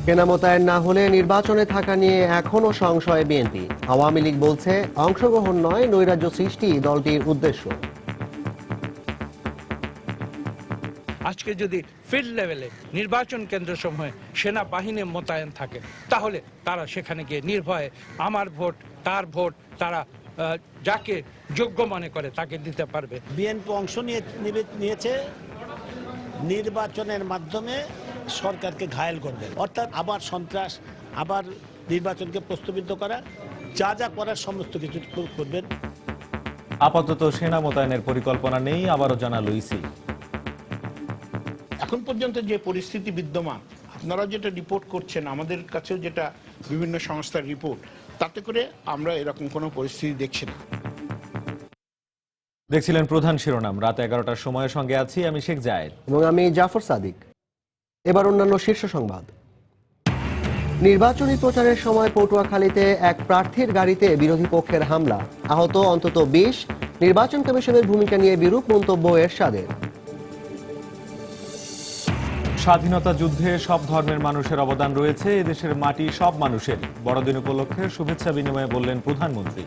সেনা মোতায়েন না হলে নির্বাচনে থাকা নিয়ে এখনো সংশয়ে বিএনপি। আওয়ামী লীগ বলছে অংশগ্রহণ নয়, নৈরাজ্য সৃষ্টি দলটির উদ্দেশ্য। আজকে যদি ফিল্ড লেভেলে নির্বাচন কেন্দ্রসমূহে সেনাবাহিনী মোতায়েন থাকে তাহলে তারা সেখানে গিয়ে নির্ভয়ে আমার ভোট তার ভোট তারা যাকে যোগ্য মনে করে তাকে দিতে পারবে। বিএনপি অংশ নিয়েছে নির্বাচনের মাধ্যমে সরকারকে ঘায়েল করবে, অর্থাৎ আবার সন্ত্রাস, আবার নির্বাচনকে প্রশ্নবিদ্ধ করা, যা যা করার সমস্ত কিছু করবেন। আপাতত সেনা মোতায়েনের পরিকল্পনা নেই, আবারও জানালো ইসি। এখন পর্যন্ত যে পরিস্থিতি বিদ্যমান, আপনারা যেটা রিপোর্ট করছেন, আমাদের কাছেও যেটা বিভিন্ন সংস্থার রিপোর্ট, তাতে করে আমরা এরকম কোনো পরিস্থিতি দেখছি না। দেখছিলেন প্রধান শিরোনাম। রাত 11টার সময়ের সঙ্গে আছি আমি শেখ জায়েদ এবং আমি জাফর সাদিক। এবার অন্যান্য শীর্ষ সংবাদ। নির্বাচনী প্রচারের সময় পটুয়াখালীতে এক প্রার্থীর গাড়িতে বিরোধী পক্ষের হামলা, আহত অন্তত 20। নির্বাচন কমিশনের ভূমিকা নিয়ে বিরূপ মন্তব্য এরশাদের। স্বাধীনতা যুদ্ধে সব ধর্মের মানুষের অবদান রয়েছে, এদেশের মাটি সব মানুষের। বড়দিন উপলক্ষে শুভেচ্ছা বিনিময়ে বললেন প্রধানমন্ত্রী।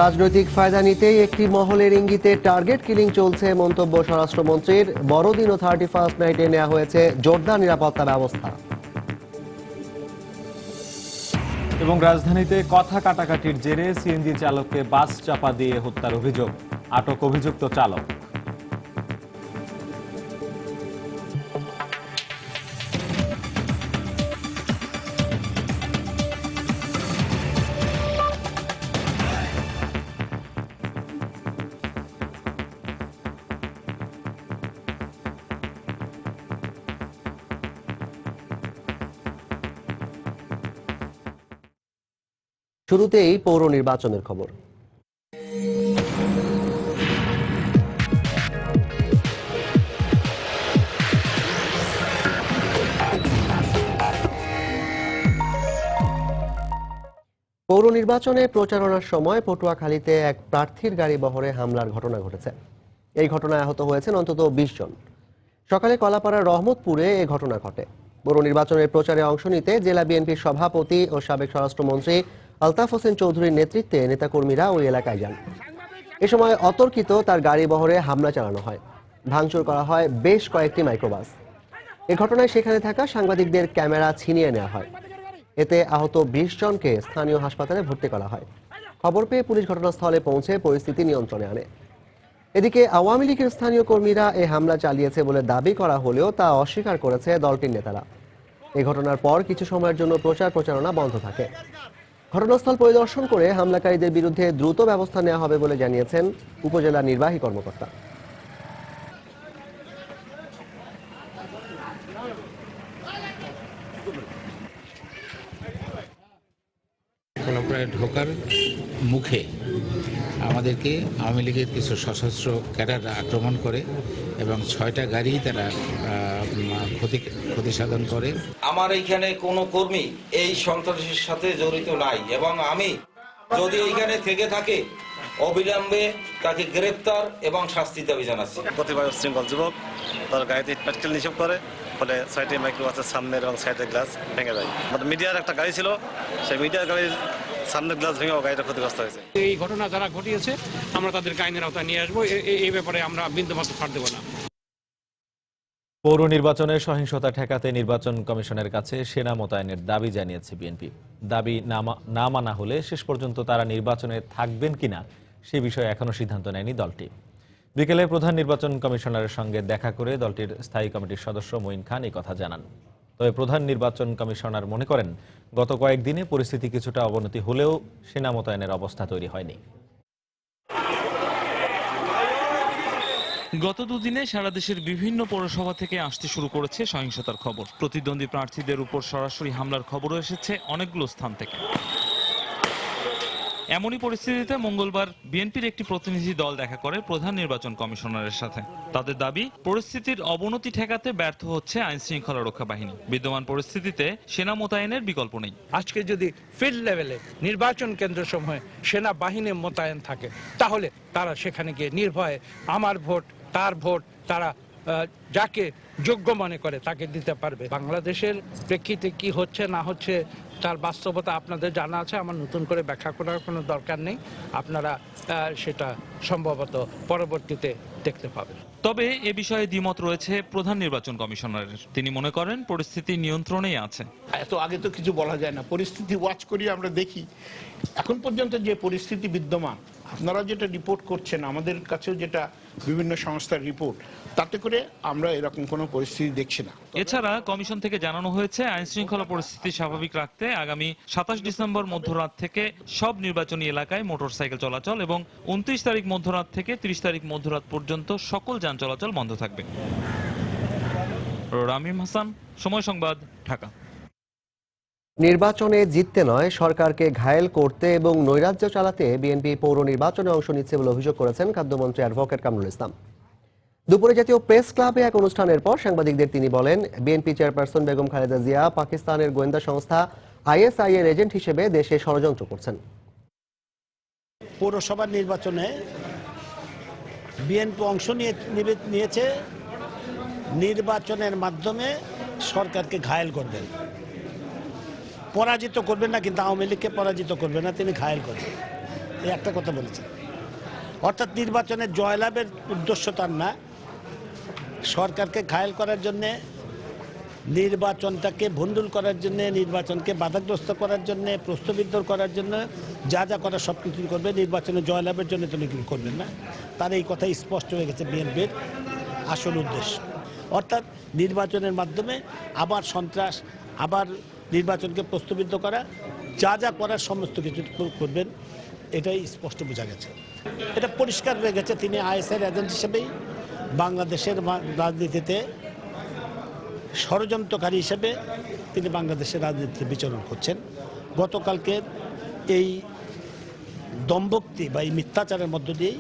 রাজনৈতিক ফায়দা নিতেই একটি মহলের ইঙ্গিতে টার্গেট কিলিং চলছে, মন্তব্য স্বরাষ্ট্রমন্ত্রীর। বড়দিন ও 31st নাইটে নেওয়া হয়েছে জোরদার নিরাপত্তা ব্যবস্থা। এবং রাজধানীতে কথা কাটাকাটির জেরে সিএনজি চালককে বাস চাপা দিয়ে হত্যার অভিযোগ, আটক অভিযুক্ত চালক। শুরুতেই পৌর নির্বাচনের খবর। পৌর নির্বাচনে প্রচারণার সময় পটুয়াখালীতে এক প্রার্থীর গাড়ি বহরে হামলার ঘটনা ঘটেছে। এই ঘটনায় আহত হয়েছেন অন্তত 20 জন। সকালে কলাপাড়ার রহমতপুরে এই ঘটনা ঘটে। পৌর নির্বাচনের প্রচারে অংশ নিতে জেলা বিএনপির সভাপতি ও সাবেক স্বরাষ্ট্রমন্ত্রী আলতাফ হোসেন চৌধুরীর নেতৃত্বে নেতাকর্মীরা ওই এলাকায় যান। এ সময় অতর্কিত তার গাড়ি বহরে হামলা চালানো হয়, ভাঙচুর করা হয় বেশ কয়েকটি মাইক্রোবাস। এ ঘটনায় সেখানে থাকা সাংবাদিকদের ক্যামেরা ছিনিয়ে নেওয়া হয়। এতে আহত 20 জনকে স্থানীয় হাসপাতালে ভর্তি করা হয়। খবর পেয়ে পুলিশ ঘটনাস্থলে পৌঁছে পরিস্থিতি নিয়ন্ত্রণে আনে। এদিকে আওয়ামী লীগের স্থানীয় কর্মীরা এই হামলা চালিয়েছে বলে দাবি করা হলেও তা অস্বীকার করেছে দলটির নেতারা। এই ঘটনার পর কিছু সময়ের জন্য প্রচারণা বন্ধ থাকে। ঘটনাস্থল পরিদর্শন করে হামলাকারীদের বিরুদ্ধে দ্রুত ব্যবস্থা নেওয়া হবে বলে জানিয়েছেন উপজেলা নির্বাহী কর্মকর্তা। কলাপাড়ায় ঢোকার মুখে আমাদেরকে আওয়ামী লীগের কিছু সশস্ত্র ক্যাডাররা আক্রমণ করে এবং 6টা গাড়ি তারা ক্ষতি সাধন করে। আমার এইখানে কোনো কর্মী এই সন্ত্রাসের সাথে জড়িত নাই এবং আমি যদি এইখানে থেকে থাকে অবিলম্বে তাকে গ্রেপ্তার এবং শাস্তি দাবি জানাচ্ছি। প্রতিবাদ শৃঙ্খল যুবক তার গাড়িতে পেট্রোল নিক্ষেপ করে, ফলে সাইডে মাইক্রোবাসের সামনের এবং সাইডের গ্লাস ভেঙে যায়। আমাদের মিডিয়ার একটা গাড়ি ছিল, সেই মিডিয়ার গাড়ির সামনের গ্লাস ভেঙে গাড়িটা ক্ষতিগ্রস্ত হয়েছে। এই ঘটনা যারা ঘটিয়েছে আমরা তাদেরকে আইনের আওতায় নিয়ে আসবো, এই ব্যাপারে আমরা বিন্দুমাত্র ছাড় দেব না। পৌর নির্বাচনে সহিংসতা ঠেকাতে নির্বাচন কমিশনের কাছে সেনা মোতায়েনের দাবি জানিয়েছে বিএনপি। দাবি না মানা হলে শেষ পর্যন্ত তারা নির্বাচনে থাকবেন কিনা সে বিষয়ে এখনো সিদ্ধান্ত নেয়নি দলটি। বিকেলে প্রধান নির্বাচন কমিশনারের সঙ্গে দেখা করে দলটির স্থায়ী কমিটির সদস্য মঈন খান এই কথা জানান। তবে প্রধান নির্বাচন কমিশনার মনে করেন গত কয়েকদিনে পরিস্থিতি কিছুটা অবনতি হলেও সেনা মোতায়েনের অবস্থা তৈরি হয়নি। গত দুদিনে সারা দেশের বিভিন্ন পৌরসভা থেকে আসতে শুরু করেছে সহিংসতার খবর। প্রতিদ্বন্দ্বী প্রার্থীদের উপর সরাসরি হামলার খবরও এসেছে অনেকগুলো স্থান থেকে। এমনই পরিস্থিতিতে মঙ্গলবার বিএনপির একটি প্রতিনিধি দল দেখা করে প্রধান নির্বাচন কমিশনারের সাথে। তাদের দাবি, পরিস্থিতির অবনতি ঠেকাতে ব্যর্থ হচ্ছে আইন শৃঙ্খলা রক্ষা বাহিনী। বিদ্যমান পরিস্থিতিতে সেনা মোতায়েনের বিকল্প নেই। আজকে যদি ফিল্ড লেভেলে নির্বাচন কেন্দ্রসমূহে সেনাবাহিনী মোতায়েন থাকে তাহলে তারা সেখানে গিয়ে নির্ভয়ে আমার ভোট তার ভোট তারা যাকে যোগ্য মনে করে তাকে দিতে পারবে। বাংলাদেশের প্রেক্ষিতে কি হচ্ছে না হচ্ছে তার বাস্তবতা আপনাদের জানা আছে, আমার নতুন করে ব্যাখ্যা করার কোনো দরকার নেই। আপনারা সেটা সম্ভবত পরবর্তীতে দেখতে পাবেন। তবে এ বিষয়ে দ্বিমত রয়েছে প্রধান নির্বাচন কমিশনারের। তিনি মনে করেন পরিস্থিতি নিয়ন্ত্রণেই আছে। এত আগে তো কিছু বলা যায় না, পরিস্থিতি ওয়াচ করি আমরা দেখি। এখন পর্যন্ত যে পরিস্থিতি বিদ্যমান, আপনারা যেটা রিপোর্ট করছেন, আমাদের কাছেও যেটা বিভিন্ন সংস্থার রিপোর্ট, তাতে করে আমরা এরকম কোনো পরিস্থিতি দেখছি না। এছাড়া কমিশন থেকে জানানো হয়েছে আইন শৃঙ্খলা পরিস্থিতি স্বাভাবিক রাখতে আগামী 27 ডিসেম্বর মধ্যরাত থেকে সব নির্বাচনী এলাকায় মোটরসাইকেল চলাচল এবং 29 তারিখ মধ্যরাত থেকে 30 তারিখ মধ্যরাত পর্যন্ত সকল যান চলাচল বন্ধ থাকবে। রামিম হাসান, সময় সংবাদ, ঢাকা। নির্বাচনে জিততে নয়, সরকারকে ঘায়েল করতে এবং নৈরাজ্য চালাতে বিএনপি পৌর নির্বাচনে অংশ নিচ্ছে বলে অভিযোগ করেছেন খাদ্যমন্ত্রী অ্যাডভোকেট কামরুল ইসলাম। দুপুরে জাতীয় প্রেস ক্লাবে এক অনুষ্ঠানের পর সাংবাদিকদের তিনি বলেন, বিএনপি চেয়ারপারসন বেগম খালেদা জিয়া পাকিস্তানের গোয়েন্দা সংস্থা ISI এর এজেন্ট হিসেবে দেশে ষড়যন্ত্র করছেন। পৌরসভা নির্বাচনে বিএনপি অংশ নিয়েছে নির্বাচনের মাধ্যমে সরকারকে ঘায়েল করবেন, পরাজিত করবেন না, কিন্তু আওয়ামী লীগকে পরাজিত করবেন না, তিনি ঘায়েল করবেন, এই একটা কথা বলেছেন। অর্থাৎ নির্বাচনে জয়লাভের উদ্দেশ্য তার না, সরকারকে ঘায়েল করার জন্যে, নির্বাচনটাকে ভণ্ডুল করার জন্য, নির্বাচনকে বাধাগ্রস্ত করার জন্য, প্রশ্নবিদ্ধ করার জন্য যা যা করার সব কিছু করবে, নির্বাচনে জয়লাভের জন্য তিনি কিছু করবেন না। তার এই কথাই স্পষ্ট হয়ে গেছে বিএনপির আসল উদ্দেশ্য। অর্থাৎ নির্বাচনের মাধ্যমে আবার সন্ত্রাস, আবার নির্বাচনকে প্রশ্নবিদ্ধ করা, যা যা করার সমস্ত কিছু করবেন, এটাই স্পষ্ট বোঝা গেছে। এটা পরিষ্কার হয়ে গেছে তিনি ISI এজেন্ট হিসেবেই বাংলাদেশের রাজনীতিতে ষড়যন্ত্রকারী হিসেবে তিনি বাংলাদেশের রাজনীতিতে বিচরণ করছেন। গতকালকে এই দম্ভোক্তি বা এই মিথ্যাচারের মধ্য দিয়েই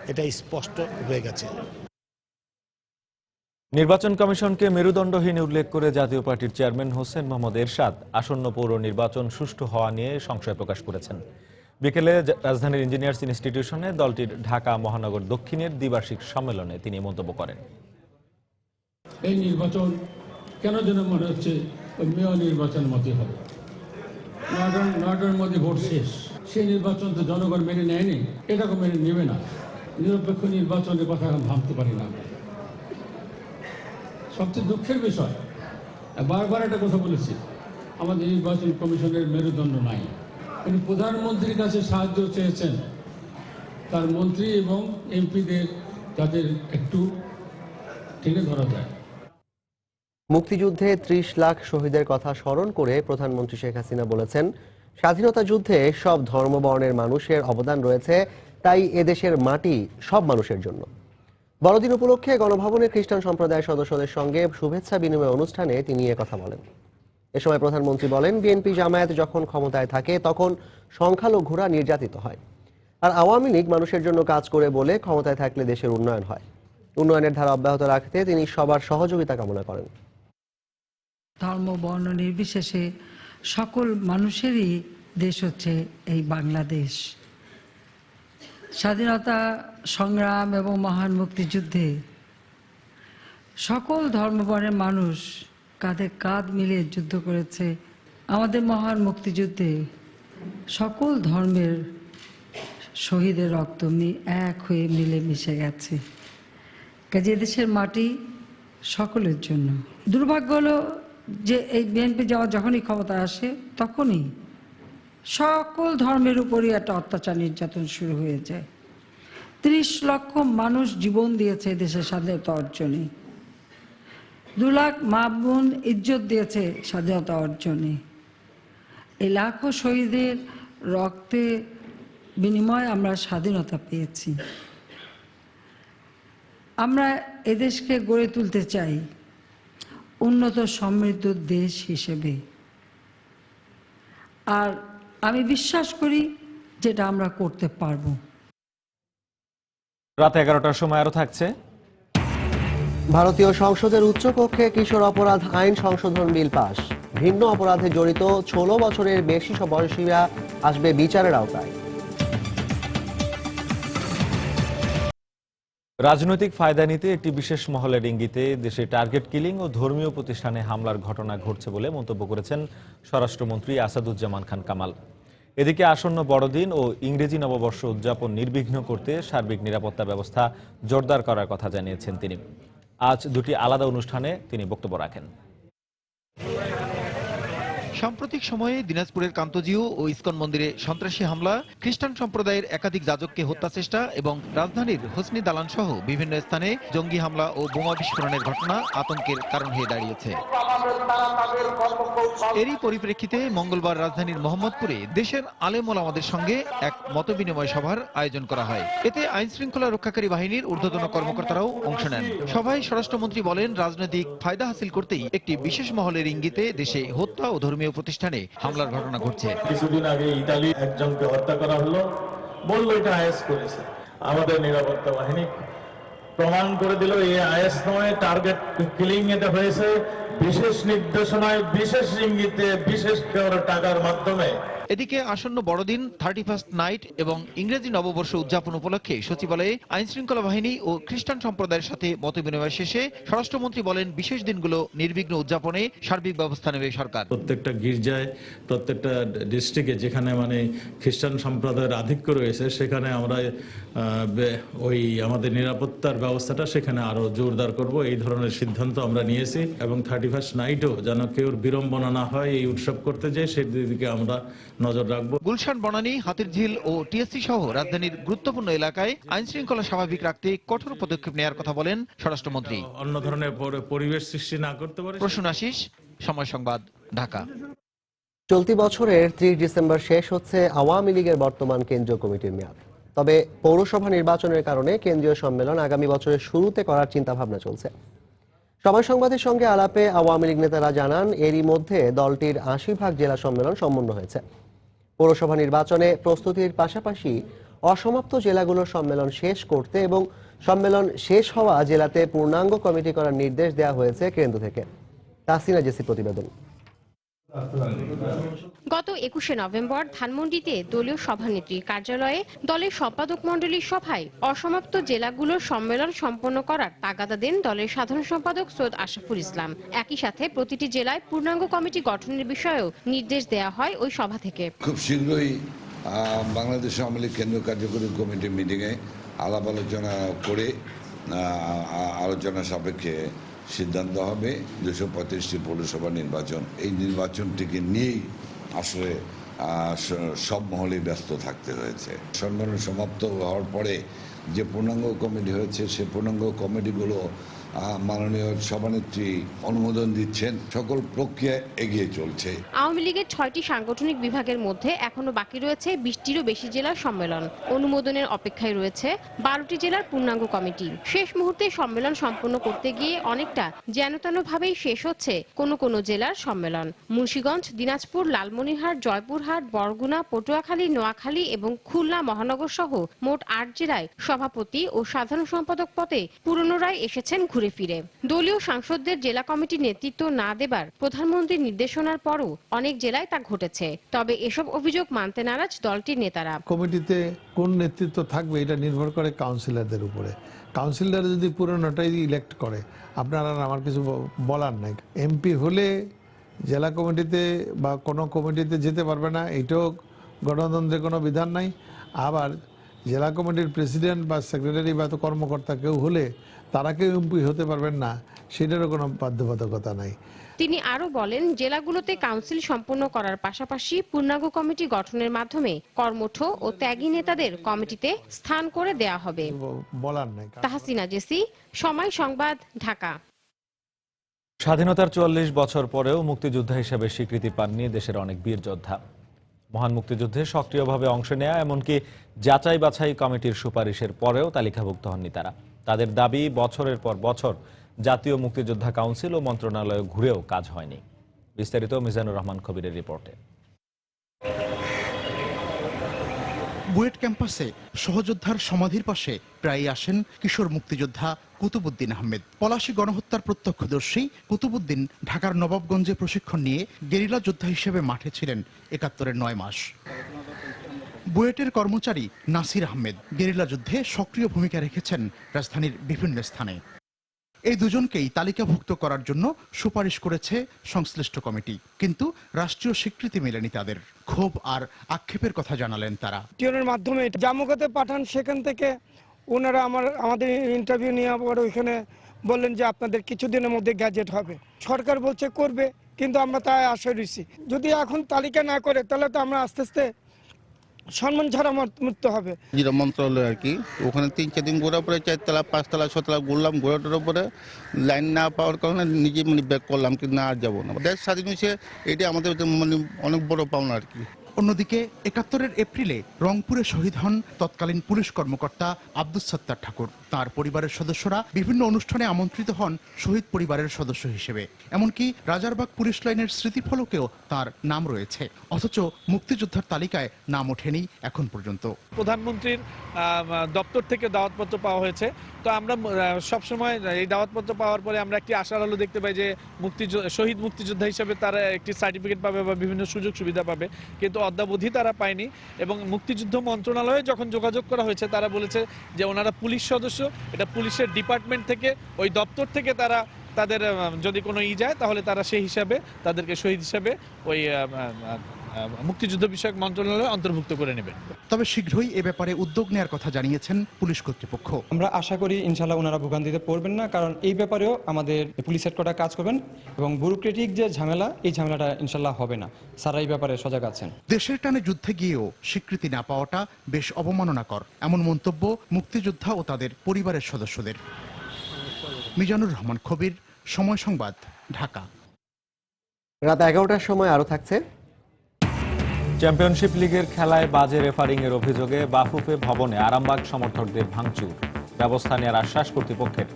এটা স্পষ্ট হয়ে গেছে। নির্বাচন কমিশনকে মেরুদণ্ডহীন উল্লেখ করে জাতীয় পার্টির চেয়ারম্যান হোসেন মোহাম্মদ এরশাদ আসন্ন পৌর নির্বাচন সুষ্ঠু হওয়া নিয়ে সংশয় প্রকাশ করেছেন। বিকেলে রাজধানীর ইঞ্জিনিয়ার্স ইনস্টিটিউশনে দলটির ঢাকা মহানগর দক্ষিণের দ্বিবার্ষিক সম্মেলনে তিনি মন্তব্য করেন। এই নির্বাচন কেন যেন মনে হচ্ছে মেয়র নির্বাচন মতই হবে, নয়টার মধ্যে ভোট শেষ। সেই নির্বাচন তো জনগণ মেনে নেয়নি, এটাকে মেনে নেবে না। নিরপেক্ষ নির্বাচনের কথা ভাবতে পারি না। সবচেয়ে দুঃখের বিষয়, বারবার একটা কথা বলেছি, আমাদের নির্বাচন কমিশনের মেরুদণ্ড নাই। তিনি প্রধানমন্ত্রীর কাছে সাহায্য চেয়েছেন তার মন্ত্রী এবং এমপিদের যাদের একটু টেনে ধরা যায়। মুক্তিযুদ্ধে 30 লাখ শহীদের কথা স্মরণ করে প্রধানমন্ত্রী শেখ হাসিনা বলেছেন, স্বাধীনতা যুদ্ধে সব ধর্মবর্ণের মানুষের অবদান রয়েছে, তাই এদেশের মাটি সব মানুষের জন্য। বড়দিন উপলক্ষে গণভবনের খ্রিস্টান সম্প্রদায়ের সদস্যদের সঙ্গে শুভেচ্ছা বিনিময় অনুষ্ঠানে তিনি একথা বলেন। এ সময় প্রধানমন্ত্রী বলেন, বিএনপি জামায়াত যখন ক্ষমতায় থাকে তখন সংখ্যালঘুরা নির্যাতিত হয়, আর আওয়ামী লীগ মানুষের জন্য কাজ করে বলে ক্ষমতায় থাকলে দেশের উন্নয়ন হয়। উন্নয়নের ধারা অব্যাহত রাখতে তিনি সবার সহযোগিতা কামনা করেন। ধর্ম বর্ণ নির্বিশেষে সকল মানুষেরই দেশ হচ্ছে এই বাংলাদেশ। স্বাধীনতা সংগ্রাম এবং মহান মুক্তিযুদ্ধে সকল ধর্মবর্ণের মানুষ কাঁধে কাঁধ মিলিয়ে যুদ্ধ করেছে। আমাদের মহান মুক্তিযুদ্ধে সকল ধর্মের শহীদের রক্ত এক হয়ে মিলে মিশে গেছে। কাজে দেশের মাটি সকলের জন্য। দুর্ভাগ্য হলো যে এই বিএনপি যখনই ক্ষমতায় আসে তখনই সকল ধর্মের উপরই একটা অত্যাচার নির্যাতন শুরু হয়ে যায়। 30 লক্ষ মানুষ জীবন দিয়েছে দেশের স্বাধীনতা অর্জনে, 2 লাখ মা বোন ইজ্জত দিয়েছে স্বাধীনতা অর্জনে। এই লাখো শহীদের রক্তে বিনিময়ে আমরা স্বাধীনতা পেয়েছি। আমরা এদেশকে গড়ে তুলতে চাই উন্নত সমৃদ্ধ দেশ হিসেবে, আর আমি বিশ্বাস করি যেটা আমরা করতে পারবো। রাত 11টার সময় আরো থাকছে। ভারতীয় সংসদের উচ্চকক্ষে কিশোর অপরাধ আইন সংশোধন বিল পাস। ভিন্ন অপরাধে জড়িত 16 বছরের বেশি সব বয়সীরা আসবে বিচারের আওতায়। রাজনৈতিক ফায়দা নিতে একটি বিশেষ মহলের ইঙ্গিতে দেশে টার্গেট কিলিং ও ধর্মীয় প্রতিষ্ঠানে হামলার ঘটনা ঘটছে বলে মন্তব্য করেছেন স্বরাষ্ট্রমন্ত্রী আসাদুজ্জামান খান কামাল। এদিকে আসন্ন বড়দিন ও ইংরেজি নববর্ষ উদযাপন নির্বিঘ্ন করতে সার্বিক নিরাপত্তা ব্যবস্থা জোরদার করার কথা জানিয়েছেন তিনি। আজ দুটি আলাদা অনুষ্ঠানে তিনি বক্তব্য রাখেন। সাম্প্রতিক সময়ে দিনাজপুরের কান্তজিউ ও ইসকন মন্দিরে সন্ত্রাসী হামলা, খ্রিস্টান সম্প্রদায়ের একাধিক যাজককে হত্যা চেষ্টা এবং রাজধানীর হোসনি দালান সহ বিভিন্ন স্থানে জঙ্গি হামলা ও বোমা বিস্ফোরণের ঘটনা আতঙ্কের কারণ হয়ে দাঁড়িয়েছে। এরই পরিপ্রেক্ষিতে মঙ্গলবার রাজধানীর মোহাম্মদপুরে দেশের আলেম ওলামাদের সঙ্গে এক মতবিনিময় সভার আয়োজন করা হয়। এতে আইন শৃঙ্খলা রক্ষাকারী বাহিনীর ঊর্ধ্বতন কর্মকর্তারাও অংশ নেন। সভায় স্বরাষ্ট্রমন্ত্রী বলেন, রাজনৈতিক ফায়দা হাসিল করতেই একটি বিশেষ মহলের ইঙ্গিতে দেশে হত্যা ও ধর্মীয় প্রতিষ্ঠানে হামলার ঘটনা ঘটছে। কিছুদিন আগে ইতালি একজনকে হত্যা করা হলো, বললো এটা আইএস করেছে। আমাদের নিরাপত্তা বাহিনী প্রমাণ করে দিল এই আইএস নয়, টার্গেট কিলিং এটা হয়েছে বিশেষ নির্দেশনায়, বিশেষ ইঙ্গিতে, বিশেষ টাকার মাধ্যমে। এদিকে আসন্ন বড়দিন, 31st নাইট এবং ইংরেজি নববর্ষ উদযাপন উপলক্ষে সচিবালয়ে আইন শৃঙ্খলা বাহিনী ও খ্রিস্টান সম্প্রদায়ের সাথে মতবিনিময় শেষে স্বরাষ্ট্রমন্ত্রী বলেন, বিশেষ দিনগুলো নির্বিঘ্ন উদযাপনে সার্বিক ব্যবস্থা নেবে সরকার। প্রত্যেকটা গির্জায়, প্রত্যেকটা ডিস্ট্রিক্টে যেখানে খ্রিস্টান সম্প্রদায়ের আধিক্য রয়েছে, সেখানে আমরা ওই আমাদের নিরাপত্তার ব্যবস্থাটা সেখানে আরো জোরদার করব, এই ধরনের সিদ্ধান্ত আমরা নিয়েছি। এবং 31st নাইটও যেন কেউ বিড়ম্বনা না হয় এই উৎসব করতে যায়, সেদিকে আমরা নজর রাখবো। গুলশান, বনানী, হাতিরঝিল ও টিএসসি সহ রাজধানীর গুরুত্বপূর্ণ এলাকায় আইন শৃঙ্খলা স্বাভাবিক রাখতে কঠোর পদক্ষেপ নেওয়ার কথা বলেন স্বরাষ্ট্রমন্ত্রী। অন্য ধরনের পরিবেশ সৃষ্টি না করতে পারে। প্রসূন আশিস, সময় সংবাদ, ঢাকা। চলতি বছরের 30 ডিসেম্বর শেষ হচ্ছে আওয়ামী লীগের বর্তমান কেন্দ্রীয় কমিটির মেয়াদ। তবে পৌরসভা নির্বাচনের কারণে কেন্দ্রীয় সম্মেলন আগামী বছরের শুরুতে করার চিন্তাভাবনা চলছে। সময় সংবাদের সঙ্গে আলাপে আওয়ামী লীগ নেতারা জানান, এরই মধ্যে দলটির 80 জেলা সম্মেলন সম্পন্ন হয়েছে। পৌরসভা নির্বাচনে প্রস্তুতির পাশাপাশি অসমাপ্ত জেলাগুলোর সম্মেলন শেষ করতে এবং সম্মেলন শেষ হওয়া জেলাতে পূর্ণাঙ্গ কমিটি করার নির্দেশ দেওয়া হয়েছে কেন্দ্র থেকে। তাসিনা জেসি প্রতিবেদন। গত 21শে নভেম্বর ধানমন্ডিতে দলীয় সভানেত্রীর কার্যালয়ে দলের সম্পাদক মণ্ডলীর সভায় অসমাপ্ত জেলাগুলোর সম্মেলন সম্পন্ন করার তাগাদা দেন দলের সাধারণ সম্পাদক সৈয়দ আশরাফুল ইসলাম। একই সাথে প্রতিটি জেলায় পূর্ণাঙ্গ কমিটি গঠনের বিষয়েও নির্দেশ দেওয়া হয় ওই সভা থেকে। খুব শীঘ্রই বাংলাদেশ আওয়ামী লীগ কেন্দ্রীয় কার্যকরী কমিটি মিটিংয়ে আলাপ আলোচনা করে আলোচনা সাপেক্ষে সিদ্ধান্ত হবে 235টি পৌরসভা নির্বাচন। এই নির্বাচনটিকে নিয়েই আসলে সব মহলেই ব্যস্ত থাকতে হয়েছে। সম্মেলন সমাপ্ত হওয়ার পরে যে পূর্ণাঙ্গ কমিটি হয়েছে, সে পূর্ণাঙ্গ কমিটিগুলো মাননীয় সভানেত্রী অনুমোদন দিচ্ছেন। সকল প্রক্রিয়া এগিয়ে চলছে। আওয়ামী লীগের 6টি সাংগঠনিক বিভাগের মধ্যে এখনো বাকি রয়েছে 20টিরও বেশি জেলার সম্মেলন। অনুমোদনের অপেক্ষায় রয়েছে 12টি জেলার পূর্ণাঙ্গ কমিটি। শেষ মুহূর্তে সম্মেলন সম্পন্ন করতে গিয়ে অনেকটা যেনতেনভাবেই শেষ হচ্ছে কোনো জেলার সম্মেলন। মুন্সিগঞ্জ, দিনাজপুর, লালমনিরহাট, জয়পুরহাট, বরগুনা, পটুয়াখালী, নোয়াখালী এবং খুলনা মহানগর সহ মোট 8 জেলায় সভাপতি ও সাধারণ সম্পাদক পদে পুনরায় এসেছেন ঘুরে ফিরে। দলীয় সাংসদদের জেলা কমিটির নেতৃত্ব না দেবার প্রধানমন্ত্রীর নির্দেশনার পরও অনেক জেলায় তা ঘটেছে। তবে এসব অভিযোগ মানতে নারাজ দলটির নেতারা। কমিটিতে কোন নেতৃত্ব থাকবে এটা নির্ভর করে কাউন্সিলরদের উপরে। কাউন্সিলর যদি পুরোনোটাই ইলেক্ট করে, আপনারা আমার কিছু বলার নাই। এমপি হলে জেলা কমিটিতে বা কোনো কমিটিতে যেতে পারবে না, এটাও গণতন্ত্রের কোনো বিধান নাই। আবার জেলা কমিটির প্রেসিডেন্ট বা সেক্রেটারি বা কর্মকর্তা কেউ হলে তারা কেউ এমপি হতে পারবেন না, সেটারও কোনো বাধ্যবাধকতা নাই। তিনি আরো বলেন, জেলাগুলোতে কাউন্সিল সম্পন্ন করার পাশাপাশি পূর্ণাঙ্গ কমিটি গঠনের মাধ্যমে কর্মঠ ও ত্যাগী নেতাদের কমিটিতে স্থান করে দেয়া হবে। বলার নাই। তাহসিনা জেসি, সময় সংবাদ, ঢাকা। স্বাধীনতার 44 বছর পরেও মুক্তিযোদ্ধা হিসেবে স্বীকৃতি পাননি দেশের অনেক বীর যোদ্ধা। মহান মুক্তিযুদ্ধে সক্রিয়ভাবে অংশ নেয়া, এমনকি যাচাই বাছাই কমিটির সুপারিশের পরেও তালিকাভুক্ত হননি তারা। তাদের দাবি, বছরের পর বছর জাতীয় মুক্তিযোদ্ধা কাউন্সিল ও মন্ত্রণালয় ঘুরেও কাজ হয়নি। বিস্তারিত মিজানুর রহমান কবিরের রিপোর্টে। বুয়েট ক্যাম্পাসে সহযোদ্ধার সমাধির পাশে প্রায়ই আসেন কিশোর মুক্তিযোদ্ধা কুতুবুদ্দিন আহমেদ। পলাশী গণহত্যার প্রত্যক্ষদর্শী কুতুবুদ্দিন ঢাকার নবাবগঞ্জে প্রশিক্ষণ নিয়ে গেরিলা যোদ্ধা হিসেবে মাঠে ছিলেন 71-এর 9 মাস। বুয়েটের কর্মচারী নাসির আহমেদ গেরিলা যুদ্ধে সক্রিয় ভূমিকা রেখেছেন রাজধানীর বিভিন্ন স্থানে। এই দুজনকেই তালিকাভুক্ত করার জন্য সুপারিশ করেছে সংশ্লিষ্ট কমিটি, কিন্তু রাষ্ট্রীয় স্বীকৃতি মেলেনি তাদের। ক্ষোভ আর আক্ষেপের কথা জানালেন তারা। টিউনের মাধ্যমে জাম্মুকাতে পাঠান, সেখান থেকে ওনারা আমাদের ইন্টারভিউ নিয়ে আবার ওইখানে বললেন যে আপনাদের কিছুদিনের মধ্যে গ্যাজেট হবে। সরকার বলছে করবে, কিন্তু আমরা তাই আশা রয়েছি। যদি এখন তালিকা না করে তাহলে তো আমরা আস্তে আস্তে সম্মান ছাড়া মৃত্যু হবে। যেটা মন্ত্রণালয় আর কি, ওখানে 3-4 দিন ঘোরার পরে 4তলা 5তলা 6তলা ঘুরলাম, ঘোরাটার উপরে লাইন না পাওয়ার কারণে নিজে ব্যাক করলাম, কিন্তু না আর যাবো না। দেশ স্বাধীন হয়েছে, এটা আমাদের অনেক বড় পাওনা আর কি। অন্যদিকে ৭১ এপ্রিলে রংপুরে শহীদ হন তৎকালীন পুলিশ কর্মকর্তা আব্দুস সত্তার ঠাকুর। তার পরিবারের সদস্যরা বিভিন্ন অনুষ্ঠানে আমন্ত্রিত হন শহীদ পরিবারের সদস্য হিসেবে। এমনকি রাজারবাগ পুলিশ লাইনের স্মৃতিফলকেও তার নাম রয়েছে, অথচ মুক্তিযোদ্ধার তালিকায় নাম ওঠেনি এখন পর্যন্ত। প্রধানমন্ত্রীর দপ্তর থেকে দাওয়াতপত্র পাওয়া হয়েছে, তো আমরা সবসময় এই দাওয়াতপত্র পাওয়ার পরে আমরা একটি আশার আলো দেখতে পাই যে শহীদ মুক্তিযোদ্ধা হিসেবে তারা একটি সার্টিফিকেট পাবে বা বিভিন্ন সুযোগ সুবিধা পাবে, কিন্তু অদ্যাবধি তারা পায়নি। এবং মুক্তিযুদ্ধ মন্ত্রণালয়ে যখন যোগাযোগ করা হয়েছে, তারা বলেছে যে ওনারা পুলিশ সদস্য, এটা পুলিশের ডিপার্টমেন্ট থেকে, ওই দপ্তর থেকে তারা তাদের যদি কোনো যায় তাহলে তারা সেই হিসাবে তাদেরকে শহীদ হিসাবে ওই মুক্তিযুদ্ধ বিষয়ক মন্ত্রণালয়ে অন্তর্ভুক্ত করে নেবে। তবে শীঘ্রই এ ব্যাপারে উদ্যোগ নেওয়ার কথা জানিয়েছেন পুলিশ কর্তৃপক্ষ। আমরা আশা করি ইনশাল্লাহ ওনারা ভোগান্তিতে পড়বেন না, কারণ এই ব্যাপারেও আমাদের পুলিশ হেডকোয়ার্টার কাজ করবেন এবং ব্যুরোক্রেটিক যে ঝামেলা, এই ঝামেলাটা ইনশাল্লাহ হবে না। স্যার এই ব্যাপারে সজাগ আছেন। দেশের টানে যুদ্ধে গিয়েও স্বীকৃতি না পাওয়াটা বেশ অবমাননাকর, এমন মন্তব্য মুক্তিযোদ্ধা ও তাদের পরিবারের সদস্যদের। মিজানুর রহমান খবির, সময় সংবাদ, ঢাকা। রাত 11টার সময় আরো থাকছে। চ্যাম্পিয়নশিপ লিগের খেলায় বাজে রেফারিং এর অভিযোগে বাফুফে ভবনে আরামবাগ সমর্থকদের ভাঙচুর, ব্যবস্থা নেওয়ার আশ্বাস কর্তৃপক্ষের।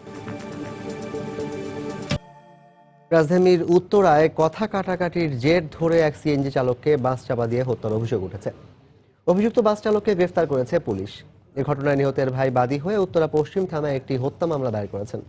রাজধানীর উত্তরায় কথা কাটাকাটির জের ধরে এক সিএনজি চালককে বাস চাপা দিয়ে হত্যার অভিযোগ উঠেছে। অভিযুক্ত বাস চালককে গ্রেফতার করেছে পুলিশ। এ ঘটনায় নিহতের ভাই বাদী হয়ে উত্তরা পশ্চিম থানায় একটি হত্যা মামলা দায়ের করেছেন।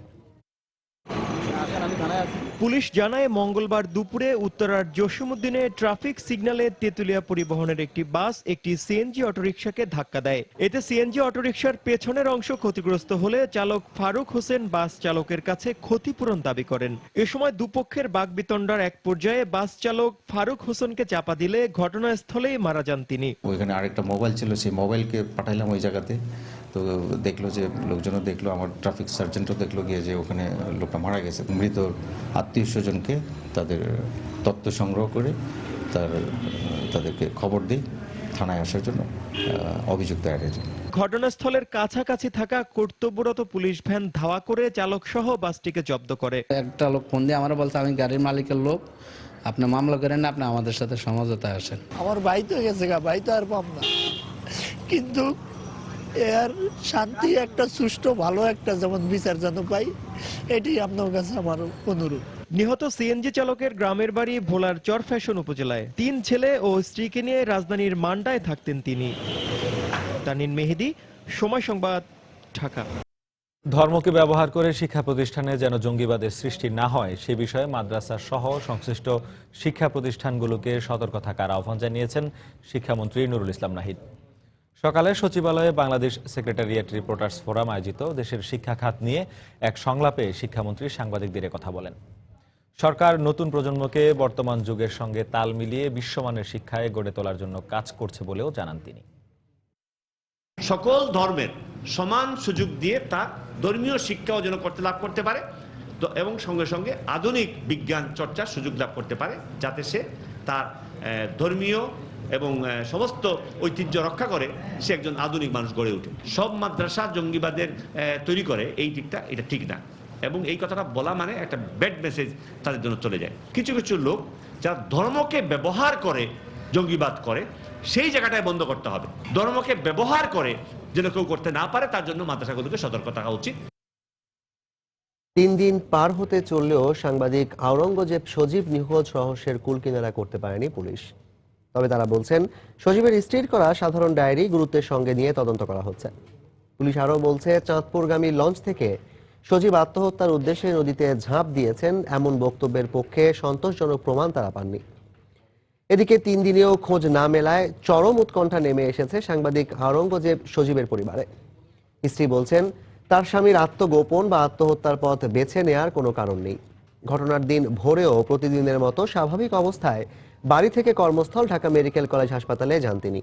পুলিশ জানায় মঙ্গলবার দুপুরে উত্তরার জসিমউদ্দিনে ট্রাফিক সিগন্যালে তেতুলিয়া পরিবহনের একটি বাস একটি সিএনজি অটোরিকশাকে ধাক্কা দেয়। এতে সিএনজি অটোরিকশার পেছনের অংশ ক্ষতিগ্রস্ত হলে চালক ফারুক হোসেন বাস চালকের কাছে ক্ষতিপূরণ দাবি করেন। এ সময় দুপক্ষের বাকবিতণ্ডার এক পর্যায়ে বাস চালক ফারুক হোসেনকে চাপা দিলে ঘটনাস্থলেই মারা যান তিনি। ওইখানে আরেকটা মোবাইল ছিল, সেই মোবাইলকে পাঠাইলাম ওই জায়গাতে, তো দেখলো যে লোকজনও দেখলো, আমার ট্রাফিক সার্জেন্টও দেখলো গিয়ে যে ওখানে লোকটা মারা গেছে। মৃত আত্মীয় স্বজনকে তাদের তথ্য সংগ্রহ করে তাদেরকে খবর দিই থানায় আসার জন্য, অভিযোগ দায়েরের জন্য। ঘটনাস্থলের কাছাকাছি থাকা কর্তব্যরত পুলিশ ভ্যান ধাওয়া করে চালক সহ বাসটিকে জব্দ করে। একটা লোক ফোন দিয়ে আমরা বলছে আমি গাড়ির মালিকের লোক, আপনি মামলা করেন না, আপনি আমাদের সাথে সমঝোতায় আসেন। আমার ভাই তো গেছে, ভাই তো আর পাব না, কিন্তু এর শান্তি একটা সুষ্ঠু ভালো একটা যেমন বিচার যেন পাই, এটি আপনার কাছে আমার অনুরোধ। নিহত সিএনজি চালকের গ্রামের বাড়ি ভোলার চরফ্যাশন উপজেলায়। 3 ছেলে ও স্ত্রীকে নিয়ে রাজধানীর মান্ডায় থাকতেন তিনি। তানিন মেহেদি, সময় সংবাদ, ঢাকা। ধর্মকে ব্যবহার করে শিক্ষা প্রতিষ্ঠানে যেন জঙ্গিবাদের সৃষ্টি না হয় সে বিষয়ে মাদ্রাসা সহ সংশ্লিষ্ট শিক্ষা প্রতিষ্ঠানগুলোকে সতর্ক থাকার আহ্বান জানিয়েছেন শিক্ষামন্ত্রী নুরুল ইসলাম নাহিদ। সকালে সচিবালয়ে বাংলাদেশ সেক্রেটারিয়েট রিপোর্টার্স ফোরাম আয়োজিত দেশের শিক্ষা খাত নিয়ে এক সংলাপে শিক্ষামন্ত্রী সাংবাদিকদের কথা বলেন। সরকার নতুন প্রজন্মকে বর্তমান যুগের সঙ্গে তাল মিলিয়ে বিশ্বমানের শিক্ষায় গড়ে তোলার জন্য কাজ করছে বলেও জানান তিনি। সকল ধর্মের সমান সুযোগ দিয়ে তার ধর্মীয় শিক্ষা অর্জন করতে লাভ করতে পারে, তো এবং সঙ্গে সঙ্গে আধুনিক বিজ্ঞান চর্চার সুযোগ লাভ করতে পারে, যাতে সে তার ধর্মীয় এবং সমস্ত ঐতিহ্য রক্ষা করে সে একজন আধুনিক মানুষ গড়ে ওঠে। সব মাদ্রাসা জঙ্গিবাদের তৈরি করে, এই দিকটা এটা ঠিক না, এবং এই কথাটা বলা মানে একটা ব্যাড মেসেজ তাদের জন্য চলে যায়। কিছু কিছু লোক যারা ধর্মকে ব্যবহার করে জঙ্গিবাদ করে, সেই জায়গাটায় বন্ধ করতে হবে। ধর্মকে ব্যবহার করে যেন কেউ করতে না পারে, তার জন্য মাদ্রাসাগুলোকে সতর্ক থাকা উচিত। 3 দিন পার হতে চললেও সাংবাদিক আওরঙ্গজেব সজীব নিখোঁজ রহস্যের কুলকিনারা করতে পারেনি পুলিশ। তবে তারা বলছেন সজীবের স্ত্রীর করা সাধারণ ডায়েরি গুরুত্বের সঙ্গে নিয়ে তদন্ত করা হচ্ছে। পুলিশ আরও বলছে চাঁদপুরগামী লঞ্চ থেকে সজীব আত্মহত্যার উদ্দেশ্যে নদীতে ঝাঁপ দিয়েছেন এমন বক্তব্যের পক্ষে সন্তোষজনক প্রমাণ তারা পাননি। এদিকে 3 দিনেও খোঁজ না মেলায় চরম উৎকণ্ঠা নেমে এসেছে সাংবাদিক আওরঙ্গজেব সজীবের পরিবারে। স্ত্রী বলছেন, তার স্বামীর আত্মগোপন বা আত্মহত্যার পথ বেছে নেয়ার কোনো কারণ নেই। ঘটনার দিন ভোরেও প্রতিদিনের মতো স্বাভাবিক অবস্থায় বাড়ি থেকে কর্মস্থল ঢাকা মেডিকেল কলেজ হাসপাতালে যান তিনি।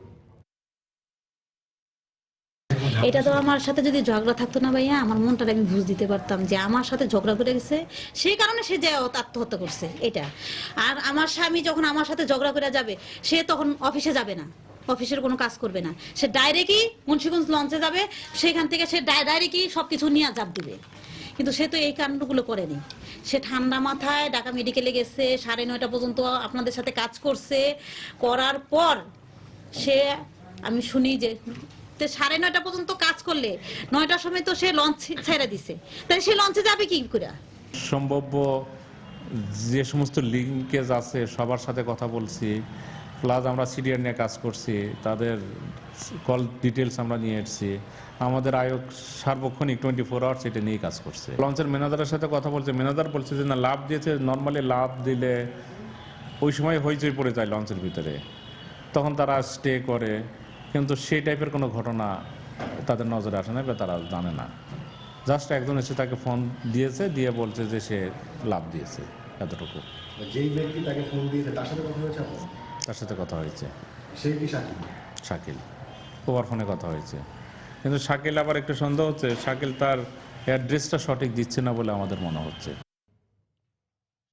এটা তো আমার সাথে যদি ঝগড়া থাকতো না ভাইয়া, আমার মনটা আমি বুঝ দিতে পারতাম যে আমার সাথে ঝগড়া করে গেছে, সেই কারণে সে যে আত্মহত্যা করছে এটা। আর আমার স্বামী যখন আমার সাথে ঝগড়া করে যাবে, সে তখন অফিসে যাবে না, অফিসের কোনো কাজ করবে না, সে ডাইরেক্টই মুন্সিগঞ্জ লঞ্চে যাবে, সেখান থেকে সে ডাইরেক্টই সবকিছু নিয়ে চাপ দিবে। কিন্তু সে তো এই কাণ্ডগুলো করেনি। সে ঠান্ডা মাথায় ঢাকা মেডিকেলে গেছে, 9:30 পর্যন্ত আপনাদের সাথে কাজ করছে, করার পর সে আমি শুনি যে 9:30 পর্যন্ত কাজ করলে 9টার সময় তো সে লঞ্চ ছেড়ে দিছে, তাহলে সে লঞ্চে যাবে কি করে? সম্ভাব্য যে সমস্ত লিঙ্কেজ আছে সবার সাথে কথা বলছি, প্লাস আমরা সিরিয়াল নিয়ে কাজ করছি, তাদের কল ডিটেলস আমরা নিয়ে এসেছি। আমাদের আয়োগ সার্বক্ষণিক 24 আওয়ার্স এটা নিয়ে কাজ করছে। লঞ্চের ম্যানেজারের সাথে কথা বলছে, ম্যানেজার বলছে যে না, লাভ দিয়েছে, নর্মালি লাভ দিলে ওই সময় হইচই পড়ে যায় লঞ্চের ভিতরে, তখন তারা স্টে করে, কিন্তু সেই টাইপের কোনো ঘটনা তাদের নজরে আসে না বা তারা জানে না। জাস্ট একজন এসে তাকে ফোন দিয়েছে, দিয়ে বলছে যে সে লাভ দিয়েছে, এতটুকু। যেই ব্যক্তি তাকে ফোন দিয়েছে তার সাথে কথা হয়েছে আপনার? তার সাথে কথা হয়েছে। সেই কি শাকিল? শাকিল, ওভার ফোনে কথা হয়েছে, কিন্তু শাকিল আবার একটু সন্দেহ হচ্ছে, শাকিল তার অ্যাড্রেসটা সঠিক দিচ্ছে না বলে আমাদের মনে হচ্ছে।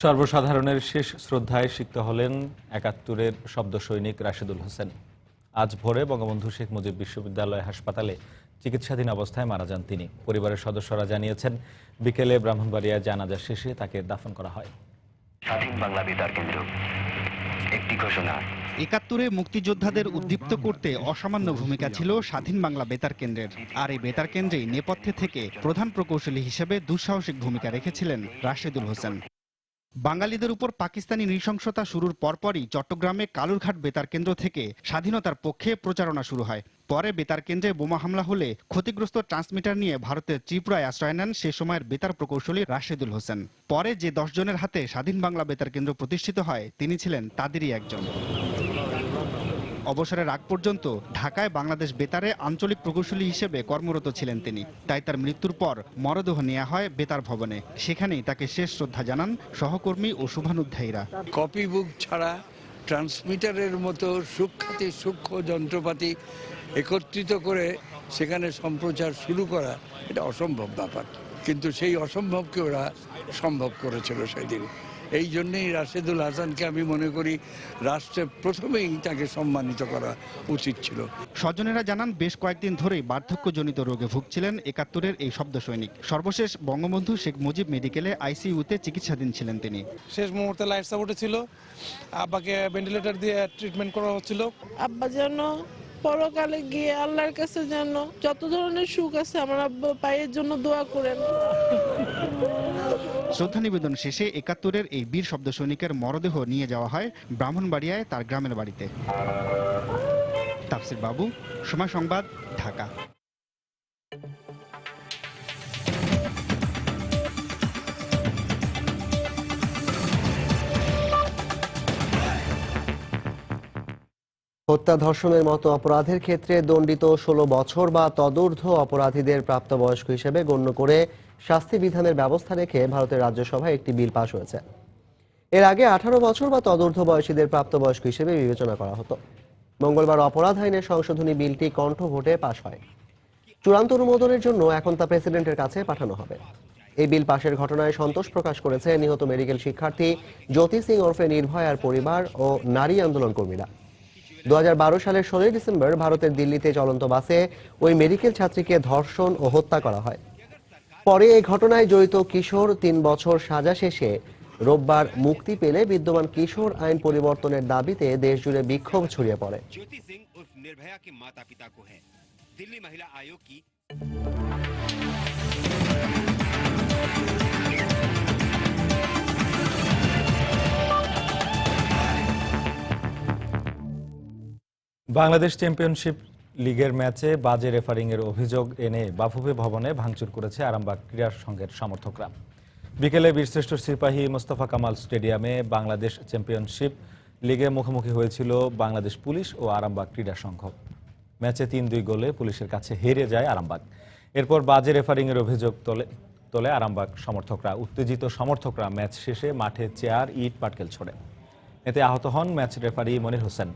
সর্বসাধারণের শেষ শ্রদ্ধায় সিক্ত হলেন 71-এর শব্দ সৈনিক রাশেদুল হোসেন। আজ ভোরে বঙ্গবন্ধু শেখ মুজিব বিশ্ববিদ্যালয় হাসপাতালে চিকিৎসাধীন অবস্থায় মারা যান তিনি। পরিবারের সদস্যরা জানিয়েছেন, বিকেলে ব্রাহ্মণবাড়িয়ায় জানাজা শেষে তাকে দাফন করা হয়। স্বাধীন বাংলা বেতার কেন্দ্র, একটি ঘোষণা। 71-এ মুক্তিযোদ্ধাদের উদ্দীপ্ত করতে অসামান্য ভূমিকা ছিল স্বাধীন বাংলা বেতার কেন্দ্রের। আর এই বেতার কেন্দ্রেই নেপথ্যে থেকে প্রধান প্রকৌশলী হিসেবে দুঃসাহসিক ভূমিকা রেখেছিলেন রাশেদুল হোসেন। বাঙালিদের উপর পাকিস্তানি নৃশংসতা শুরুর পরপরই চট্টগ্রামে কালুরঘাট বেতার কেন্দ্র থেকে স্বাধীনতার পক্ষে প্রচারণা শুরু হয়। পরে বেতার কেন্দ্রে বোমা হামলা হলে ক্ষতিগ্রস্ত ট্রান্সমিটার নিয়ে ভারতের ত্রিপুরায় আশ্রয় নেন সে সময়ের বেতার প্রকৌশলী রাশেদুল হোসেন। পরে যে 10 জনের হাতে স্বাধীন বাংলা বেতার কেন্দ্র প্রতিষ্ঠিত হয়, তিনি ছিলেন তাদেরই একজন। অবসরের আগ পর্যন্ত ঢাকায় বাংলাদেশ বেতারে আঞ্চলিক প্রকৌশলী হিসেবে কর্মরত ছিলেন তিনি। তাই তার মৃত্যুর পর মরদেহ নেওয়া হয় বেতার ভবনে। সেখানেই তাকে শেষ শ্রদ্ধা জানান সহকর্মী ও শুভানুধ্যায়ীরা। কপি বুক ছাড়া ট্রান্সমিটারের মতো সূক্ষ্ম যন্ত্রপাতি একত্রিত করে সেখানে সম্প্রচার শুরু করা, এটা অসম্ভব ব্যাপার, কিন্তু সেই অসম্ভবকে ওরা সম্ভব করেছিল সেদিন। এই জন্যেই রাশেদুল হাসানকে আমি মনে করি রাষ্ট্রের প্রথমেই তাকে সম্মানিত করা উচিত ছিল। স্বজনেরা জানান, বেশ কয়েকদিন ধরেই বার্ধক্যজনিত রোগে ভুগছিলেন 71-এর এই শব্দ সৈনিক। সর্বশেষ বঙ্গবন্ধু শেখ মুজিব মেডিকেলে আইসিইউতে চিকিৎসাধীন ছিলেন তিনি। শেষ মুহূর্তে লাইফ সাপোর্টে ছিল, আব্বাকে ভেন্টিলেটর দিয়ে ট্রিটমেন্ট করা হচ্ছিল। আব্বা যেন পরকালে গিয়ে আল্লাহর কাছে যেন যত ধরনের সুখ আছে আমার আব্বা পায়ের জন্য দোয়া করেন। শ্রদ্ধা নিবেদন শেষে 71-এর এই বীর শব্দ সৈনিকের মরদেহ নিয়ে যাওয়া হয় ব্রাহ্মণবাড়িয়ায় তার গ্রামের বাড়িতে। তাফসির বাবু, সময় সংবাদ, ঢাকা। হত্যা, ধর্ষণের মতো অপরাধের ক্ষেত্রে দণ্ডিত 16 বছর বা তদূর্ধ্ব অপরাধীদের প্রাপ্তবয়স্ক হিসেবে গণ্য করে শাস্তি বিধানের ব্যবস্থা রেখে ভারতের রাজ্যসভায় একটি বিল পাশ হয়েছে। এর আগে 18 বছর বা তদূর্ধ্ব বয়সীদের প্রাপ্তবয়স্ক হিসেবে বিবেচনা করা হতো। মঙ্গলবার অপরাধ আইনের সংশোধনী বিলটি কণ্ঠ ভোটে পাশ হয়। চূড়ান্ত অনুমোদনের জন্য এখন তা প্রেসিডেন্টের কাছে পাঠানো হবে। এই বিল পাশের ঘটনায় সন্তোষ প্রকাশ করেছে নিহত মেডিকেল শিক্ষার্থী জ্যোতি সিং ওরফে নির্ভয়ার পরিবার ও নারী আন্দোলন কর্মীরা। 2012 সালের 16 ডিসেম্বর ভারতের দিল্লিতে চলন্ত বাসে ওই মেডিকেল ছাত্রীকে ধর্ষণ ও হত্যা করা হয়। পরে এই ঘটনায় জড়িত কিশোর 3 বছর সাজা শেষে রোববার মুক্তি পেলে বিদ্যমান কিশোর আইন পরিবর্তনের দাবিতে দেশজুড়ে বিক্ষোভ ছড়িয়ে পড়ে। বাংলাদেশ চ্যাম্পিয়নশিপ লিগের ম্যাচে বাজে রেফারিংয়ের অভিযোগ এনে বাফুফে ভবনে ভাঙচুর করেছে আরামবাগ ক্রীড়া সংঘের সমর্থকরা। বিকেলে বীরশ্রেষ্ঠ সিপাহী মোস্তফা কামাল স্টেডিয়ামে বাংলাদেশ চ্যাম্পিয়নশিপ লিগে মুখোমুখি হয়েছিল বাংলাদেশ পুলিশ ও আরামবাগ ক্রীড়া সংঘ। ম্যাচে 3-2 গোলে পুলিশের কাছে হেরে যায় আরামবাগ। এরপর বাজে রেফারিংয়ের অভিযোগ তোলে আরামবাগ সমর্থকরা। উত্তেজিত সমর্থকরা ম্যাচ শেষে মাঠে চেয়ার, ইট, পাটকেল ছোড়ে। এতে আহত হন ম্যাচ রেফারি মনির হোসেন।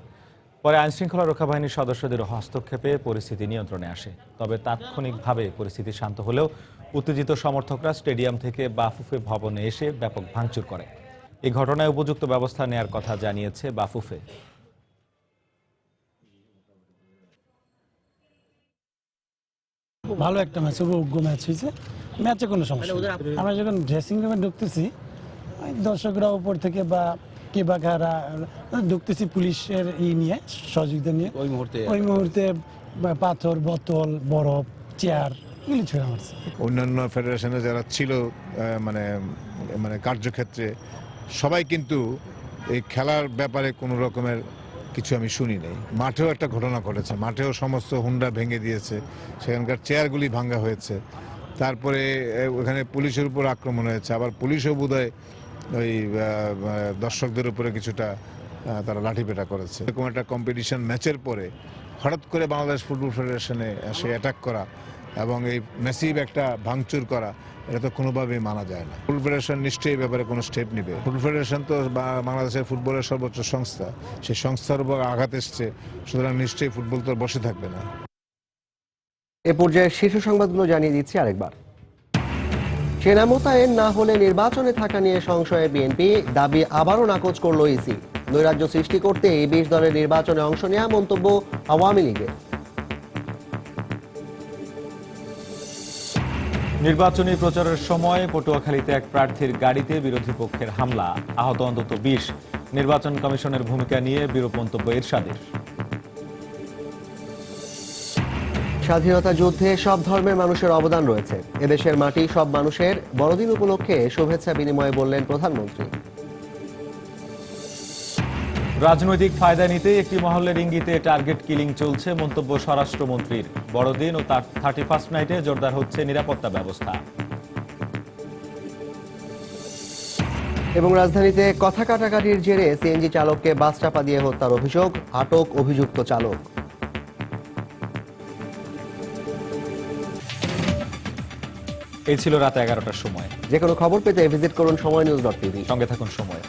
পরে আইনশৃঙ্খলা রক্ষা বাহিনীর সদস্যদের হস্তক্ষেপে পরিস্থিতি নিয়ন্ত্রণে আসে। তবে তাৎক্ষণিকভাবে পরিস্থিতি শান্ত হলেও উত্তেজিত সমর্থকরা স্টেডিয়াম থেকে বাফুফে ভবনে এসে ব্যাপক ভাঙচুর করে। এই ঘটনায় উপযুক্ত ব্যবস্থা নেয়ার কথা জানিয়েছে বাফুফে। ভালো একটা ম্যাচ, উপভোগ্য ম্যাচ হয়েছে। ম্যাচে কোনো সমস্যা নেই। আমরা যখন ড্রেসিং রুমে ঢুকতেছি, দর্শকরা উপর থেকে বা কে বা কারা ঢুকতেছি পুলিশের নিয়ে, সহযোগিতা নিয়ে, ওই মুহূর্তে পাথর, বোতল, বরফ, চেয়ার এগুলি ছুঁড়ে মারছে। অন্যান্য ফেডারেশনে যারা ছিল মানে কার্যক্ষেত্রে সবাই কিন্তু এই খেলার ব্যাপারে কোনো রকমের কিছু আমি শুনি নাই। মাঠেও একটা ঘটনা ঘটেছে, মাঠেও সমস্ত হুন্ডা ভেঙে দিয়েছে, সেখানকার চেয়ারগুলি ভাঙা হয়েছে। তারপরে ওখানে পুলিশের উপর আক্রমণ হয়েছে, আবার পুলিশও বোধহয় ওই দর্শকদের উপরে কিছুটা তারা লাঠিপেটা করেছে। এরকম একটা কম্পিটিশন ম্যাচের পরে হঠাৎ করে বাংলাদেশ ফুটবল ফেডারেশনে এসে অ্যাটাক করা এবং এই ম্যাসিভ একটা ভাঙচুর করা, এটা তো কোনোভাবেই মানা যায় না। ফুটবল ফেডারেশন নিশ্চয়ই ব্যাপারে কোনো স্টেপ নেবে। ফুটবল ফেডারেশন তো বাংলাদেশের ফুটবলের সর্বোচ্চ সংস্থা, সেই সংস্থার উপর আঘাত এসছে, সুতরাং নিশ্চয়ই ফুটবল তো বসে থাকবে না। এ পর্যায়ে শীর্ষ সংবাদগুলো জানিয়ে দিচ্ছি আরেকবার। সেনা মোতায়েন না হলে নির্বাচনে থাকা নিয়ে সংশয়ে বিএনপি, দাবি আবারও নাকচ করল ইসি। নৈরাজ্য সৃষ্টি করতে 20 দলের নির্বাচনে অংশ নেওয়া, মন্তব্য আওয়ামী লীগের। নির্বাচনী প্রচারের সময় পটুয়াখালীতে এক প্রার্থীর গাড়িতে বিরোধী পক্ষের হামলা, আহত অন্তত 20। নির্বাচন কমিশনের ভূমিকা নিয়ে বিরূপ মন্তব্য এরশাদের। স্বাধীনতা যুদ্ধে সব ধর্মের মানুষের অবদান রয়েছে, এদেশের মাটি সব মানুষের। বড়দিন উপলক্ষে শুভেচ্ছা বিনিময়ে বললেন প্রধানমন্ত্রী। রাজনৈতিক ফায়দা নিতে একটি মহলের ইঙ্গিতে টার্গেট কিলিং চলছে, মন্তব্য স্বরাষ্ট্রমন্ত্রীর। বড়দিন ও তার 31st নাইটে জোরদার হচ্ছে নিরাপত্তা ব্যবস্থা। এবং রাজধানীতে কথা কাটাকাটির জেরে সিএনজি চালককে বাস চাপা দিয়ে হত্যার অভিযোগ, আটক অভিযুক্ত চালক। এই ছিল রাত 11টার সময়। যে কোনো খবর পেতে ভিজিট করুন সময়নিউজ.tv। সঙ্গে থাকুন সময়।